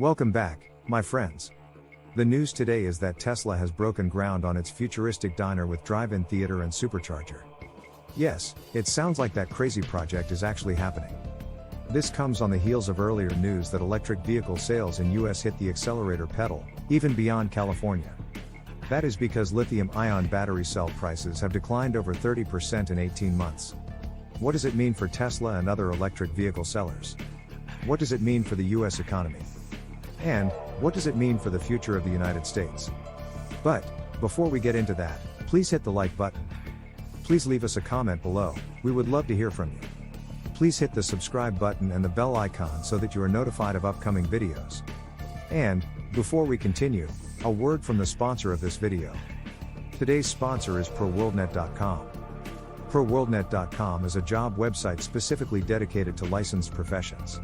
Welcome back, my friends. The news today is that Tesla has broken ground on its futuristic diner with drive-in theater and supercharger. Yes, it sounds like that crazy project is actually happening. This comes on the heels of earlier news that electric vehicle sales in US hit the accelerator pedal, even beyond California. That is because lithium-ion battery cell prices have declined over 30% in 18 months. What does it mean for Tesla and other electric vehicle sellers? What does it mean for the US economy? And, what does it mean for the future of the United States? But, before we get into that, please hit the like button. Please leave us a comment below, we would love to hear from you. Please hit the subscribe button and the bell icon so that you are notified of upcoming videos. And, before we continue, a word from the sponsor of this video. Today's sponsor is ProWorldNet.com. ProWorldNet.com is a job website specifically dedicated to licensed professions.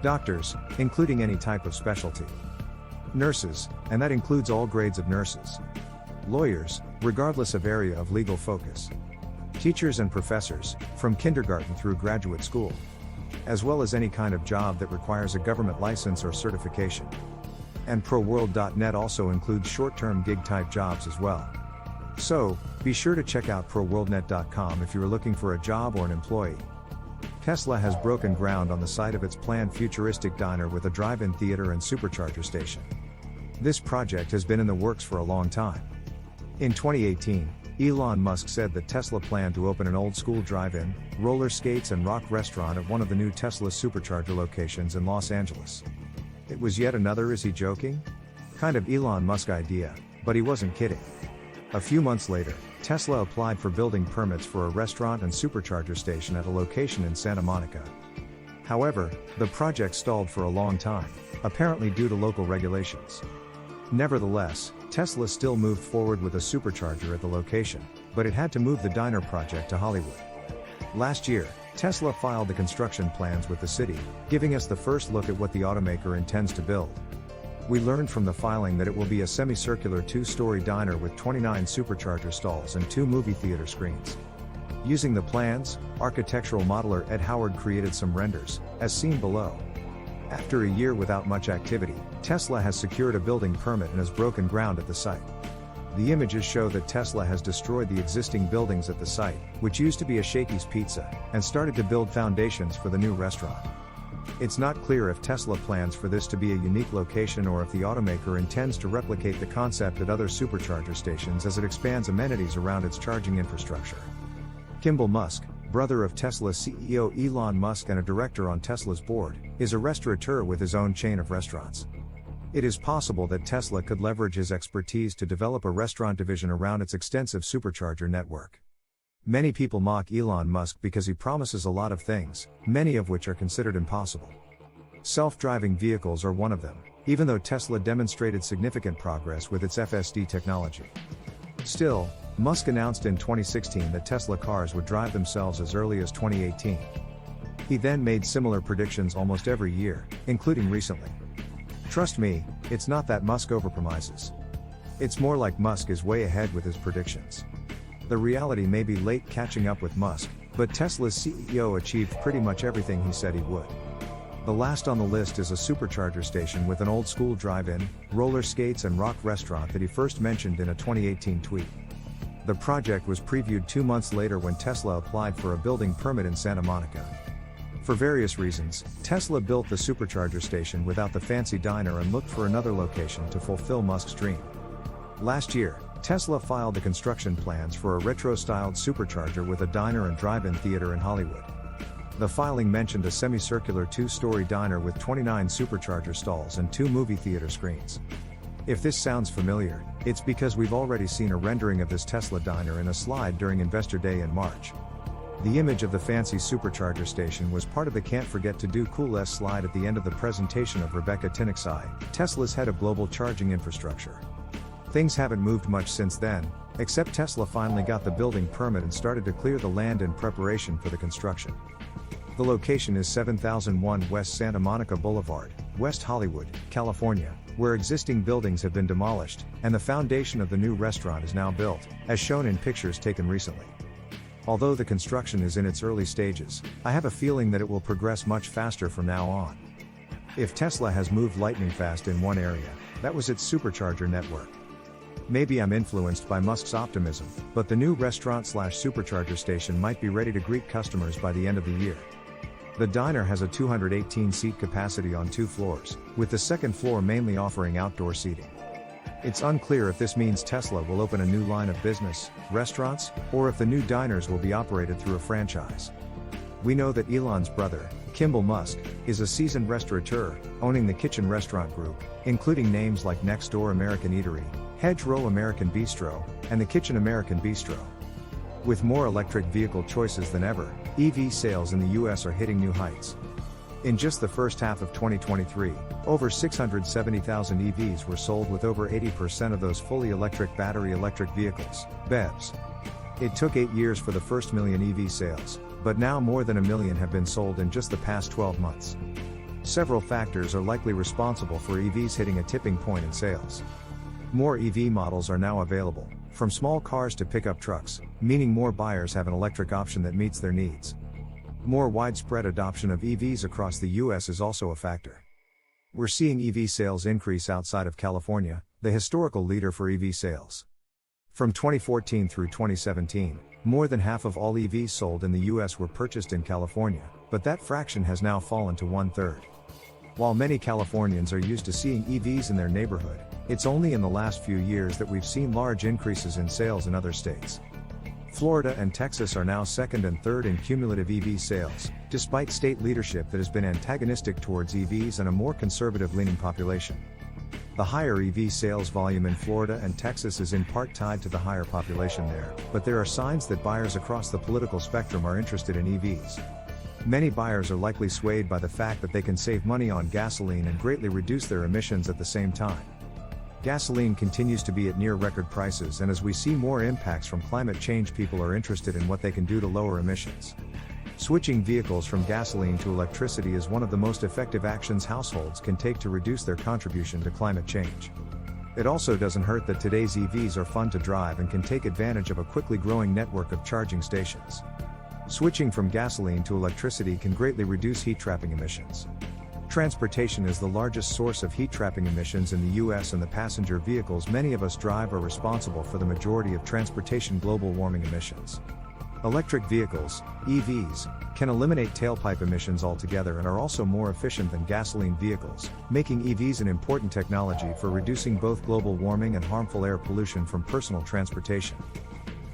Doctors, including any type of specialty. Nurses, and that includes all grades of nurses. Lawyers, regardless of area of legal focus. Teachers and professors, from kindergarten through graduate school. As well as any kind of job that requires a government license or certification. And ProWorld.net also includes short-term gig-type jobs as well. So, be sure to check out ProWorldNet.com if you are looking for a job or an employee. Tesla has broken ground on the site of its planned futuristic diner with a drive-in theater and supercharger station. This project has been in the works for a long time. In 2018, Elon Musk said that Tesla planned to open an old-school drive-in, roller skates and rock restaurant at one of the new Tesla supercharger locations in Los Angeles. It was yet another "is he joking?" kind of Elon Musk idea, but he wasn't kidding. A few months later, Tesla applied for building permits for a restaurant and supercharger station at a location in Santa Monica. However, the project stalled for a long time, apparently due to local regulations. Nevertheless, Tesla still moved forward with a supercharger at the location, but it had to move the diner project to Hollywood. Last year, Tesla filed the construction plans with the city, giving us the first look at what the automaker intends to build. We learned from the filing that it will be a semicircular 2-story diner with 29 supercharger stalls and 2 movie theater screens. Using the plans, architectural modeler Ed Howard created some renders, as seen below. After a year without much activity, Tesla has secured a building permit and has broken ground at the site. The images show that Tesla has destroyed the existing buildings at the site, which used to be a Shakey's Pizza, and started to build foundations for the new restaurant. It's not clear if Tesla plans for this to be a unique location or if the automaker intends to replicate the concept at other supercharger stations as it expands amenities around its charging infrastructure. Kimball Musk, brother of Tesla's CEO Elon Musk and a director on Tesla's board, is a restaurateur with his own chain of restaurants. It is possible that Tesla could leverage his expertise to develop a restaurant division around its extensive supercharger network. Many people mock Elon Musk because he promises a lot of things, many of which are considered impossible. Self-driving vehicles are one of them, even though Tesla demonstrated significant progress with its FSD technology. Still, Musk announced in 2016 that Tesla cars would drive themselves as early as 2018. He then made similar predictions almost every year, including recently. Trust me, it's not that Musk overpromises. It's more like Musk is way ahead with his predictions. The reality may be late catching up with Musk, but Tesla's CEO achieved pretty much everything he said he would. The last on the list is a supercharger station with an old-school drive-in, roller skates and rock restaurant that he first mentioned in a 2018 tweet. The project was previewed 2 months later when Tesla applied for a building permit in Santa Monica. For various reasons, Tesla built the supercharger station without the fancy diner and looked for another location to fulfill Musk's dream. Last year, Tesla filed the construction plans for a retro-styled supercharger with a diner and drive-in theater in Hollywood. The filing mentioned a semicircular 2-story diner with 29 supercharger stalls and 2 movie theater screens. If this sounds familiar, it's because we've already seen a rendering of this Tesla diner in a slide during Investor Day in March. The image of the fancy supercharger station was part of the Can't Forget to Do Cool slide at the end of the presentation of Rebecca Tiniksai, Tesla's head of global charging infrastructure. Things haven't moved much since then, except Tesla finally got the building permit and started to clear the land in preparation for the construction. The location is 7001 West Santa Monica Boulevard, West Hollywood, California, where existing buildings have been demolished, and the foundation of the new restaurant is now built, as shown in pictures taken recently. Although the construction is in its early stages, I have a feeling that it will progress much faster from now on. If Tesla has moved lightning fast in one area, that was its supercharger network. Maybe I'm influenced by Musk's optimism, but the new restaurant/supercharger station might be ready to greet customers by the end of the year. The diner has a 218-seat capacity on 2 floors, with the second floor mainly offering outdoor seating. It's unclear if this means Tesla will open a new line of business, restaurants, or if the new diners will be operated through a franchise. We know that Elon's brother, Kimball Musk, is a seasoned restaurateur, owning the Kitchen Restaurant Group, including names like Next Door American Eatery, Hedgerow American Bistro, and the Kitchen American Bistro. With more electric vehicle choices than ever, EV sales in the US are hitting new heights. In just the first half of 2023, over 670,000 EVs were sold, with over 80% of those fully electric battery electric vehicles, BEVs. It took 8 years for the first million EV sales, but now more than 1 million have been sold in just the past 12 months. Several factors are likely responsible for EVs hitting a tipping point in sales. More EV models are now available, from small cars to pickup trucks, meaning more buyers have an electric option that meets their needs. More widespread adoption of EVs across the US is also a factor. We're seeing EV sales increase outside of California, the historical leader for EV sales. From 2014 through 2017, more than half of all EVs sold in the US were purchased in California, but that fraction has now fallen to 1/3. While many Californians are used to seeing EVs in their neighborhood, it's only in the last few years that we've seen large increases in sales in other states. Florida and Texas are now second and third in cumulative EV sales, despite state leadership that has been antagonistic towards EVs and a more conservative-leaning population. The higher EV sales volume in Florida and Texas is in part tied to the higher population there, but there are signs that buyers across the political spectrum are interested in EVs. Many buyers are likely swayed by the fact that they can save money on gasoline and greatly reduce their emissions at the same time. Gasoline continues to be at near record prices, and as we see more impacts from climate change, people are interested in what they can do to lower emissions. Switching vehicles from gasoline to electricity is one of the most effective actions households can take to reduce their contribution to climate change. It also doesn't hurt that today's EVs are fun to drive and can take advantage of a quickly growing network of charging stations. Switching from gasoline to electricity can greatly reduce heat-trapping emissions. Transportation is the largest source of heat-trapping emissions in the US, and the passenger vehicles many of us drive are responsible for the majority of transportation global warming emissions. Electric vehicles, EVs, can eliminate tailpipe emissions altogether and are also more efficient than gasoline vehicles, making EVs an important technology for reducing both global warming and harmful air pollution from personal transportation.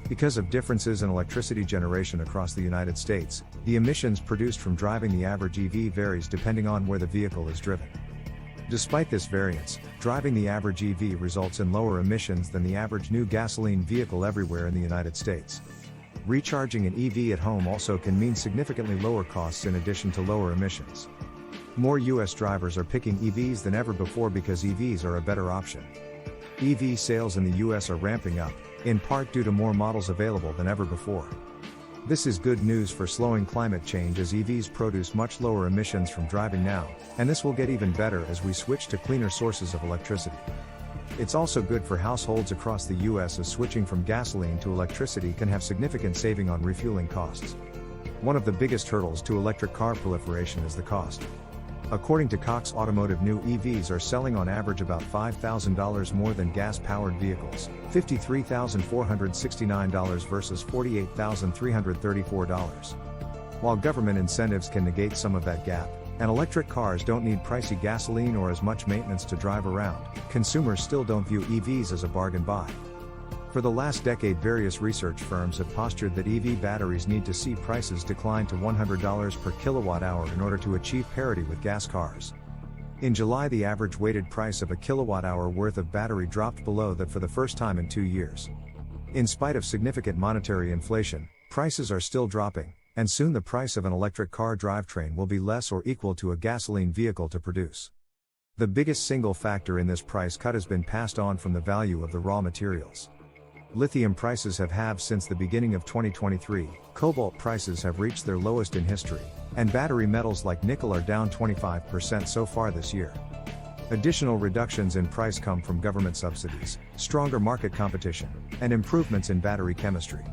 Because of differences in electricity generation across the United States, the emissions produced from driving the average EV varies depending on where the vehicle is driven. Despite this variance, driving the average EV results in lower emissions than the average new gasoline vehicle everywhere in the United States. Recharging an EV at home also can mean significantly lower costs in addition to lower emissions. More US drivers are picking EVs than ever before because EVs are a better option. EV sales in the US are ramping up, in part due to more models available than ever before. This is good news for slowing climate change, as EVs produce much lower emissions from driving now, and this will get even better as we switch to cleaner sources of electricity. It's also good for households across the US, as switching from gasoline to electricity can have significant saving on refueling costs. One of the biggest hurdles to electric car proliferation is the cost. According to Cox Automotive, new EVs are selling on average about $5,000 more than gas-powered vehicles, $53,469 versus $48,334. While government incentives can negate some of that gap, and electric cars don't need pricey gasoline or as much maintenance to drive around, consumers still don't view EVs as a bargain buy. For the last decade, various research firms have postured that EV batteries need to see prices decline to $100 per kilowatt hour in order to achieve parity with gas cars. In July, the average weighted price of a kilowatt hour worth of battery dropped below that for the first time in 2 years. In spite of significant monetary inflation, prices are still dropping, and soon the price of an electric car drivetrain will be less or equal to a gasoline vehicle to produce. The biggest single factor in this price cut has been passed on from the value of the raw materials. Lithium prices have halved since the beginning of 2023, cobalt prices have reached their lowest in history, and battery metals like nickel are down 25% so far this year. Additional reductions in price come from government subsidies, stronger market competition, and improvements in battery chemistry.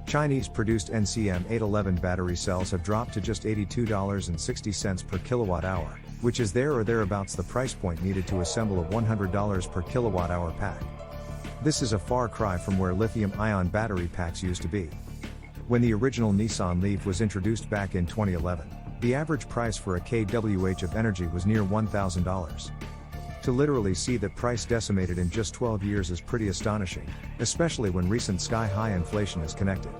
Chinese-produced NCM811 battery cells have dropped to just $82.60 per kilowatt hour, which is there or thereabouts the price point needed to assemble a $100 per kilowatt hour pack. This is a far cry from where lithium-ion battery packs used to be. When the original Nissan Leaf was introduced back in 2011, the average price for a kWh of energy was near $1,000. To literally see that price decimated in just 12 years is pretty astonishing, especially when recent sky-high inflation is connected.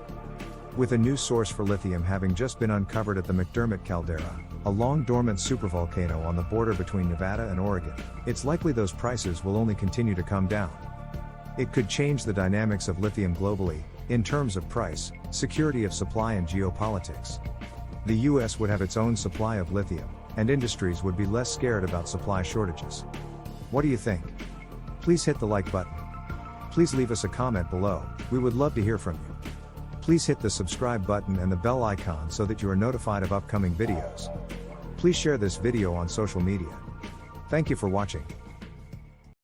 With a new source for lithium having just been uncovered at the McDermott caldera, a long-dormant supervolcano on the border between Nevada and Oregon, it's likely those prices will only continue to come down. It could change the dynamics of lithium globally, in terms of price, security of supply and geopolitics. The US would have its own supply of lithium, and industries would be less scared about supply shortages. What do you think? Please hit the like button. Please leave us a comment below, we would love to hear from you. Please hit the subscribe button and the bell icon so that you are notified of upcoming videos. Please share this video on social media. Thank you for watching.